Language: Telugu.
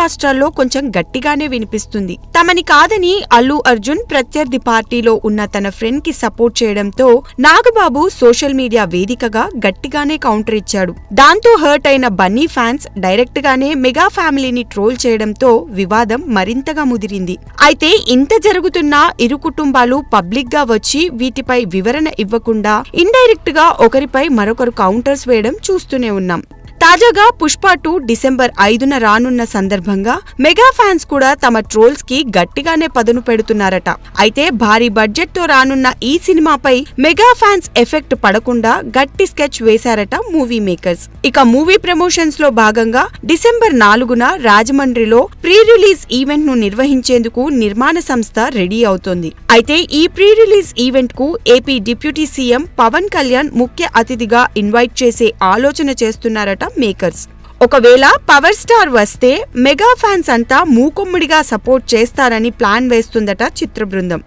రాష్ట్రాల్లో కొంచెం గట్టిగానే వినిపిస్తుంది. తమని కాదని అల్లు అర్జున్ ప్రత్యర్థి పార్టీలో ఉన్న తన ఫ్రెండ్ కి సపోర్ట్ చేయడంతో నాగబాబు సోషల్ మీడియా వేదికగా గట్టిగానే కౌంటర్ ఇచ్చాడు. దాంతో హర్ట్ అయిన బన్నీ ఫ్యాన్స్ డైరెక్ట్ గానే మెగా ఫ్యామిలీని ట్రోల్ చేయడంతో వివాదం మరింతగా ముదిరింది. అయితే ఇంత జరుగుతున్నా ఇరు కుటుంబాలు పబ్లిక్ గా వచ్చి వీటిపై వివరణ ఇవ్వకుండా ఇండైరెక్ట్ గా ఒకరిపై మరొకరు కౌంటర్స్ వేయడం చూస్తూనే ఉన్నాం. తాజాగా పుష్ప 2 డిసెంబర్ 5న రానున్న సందర్భంగా మెగా ఫ్యాన్స్ కూడా తమ ట్రోల్స్ కి గట్టిగానే పదును పెడుతున్నారట. అయితే భారీ బడ్జెట్ తో రానున్న ఈ సినిమాపై మెగా ఫ్యాన్స్ ఎఫెక్ట్ పడకుండా గట్టి స్కెచ్ వేశారట మూవీ మేకర్స్. ఇక మూవీ ప్రమోషన్స్ లో భాగంగా డిసెంబర్ 4న రాజమండ్రిలో ప్రీ రిలీజ్ ఈవెంట్ ను నిర్వహించేందుకు నిర్మాణ సంస్థ రెడీ అవుతోంది. అయితే ఈ ప్రీ రిలీజ్ ఈవెంట్ కు AP deputy CM Pawan Kalyan ముఖ్య అతిథిగా ఇన్వైట్ చేసే ఆలోచన చేస్తున్నారట మేకర్స్. ఒకవేళ పవర్ స్టార్ వస్తే మెగా ఫ్యాన్స్ అంతా మూకుమ్మడిగా సపోర్ట్ చేస్తారని ప్లాన్ వేస్తుందట చిత్ర బృందం.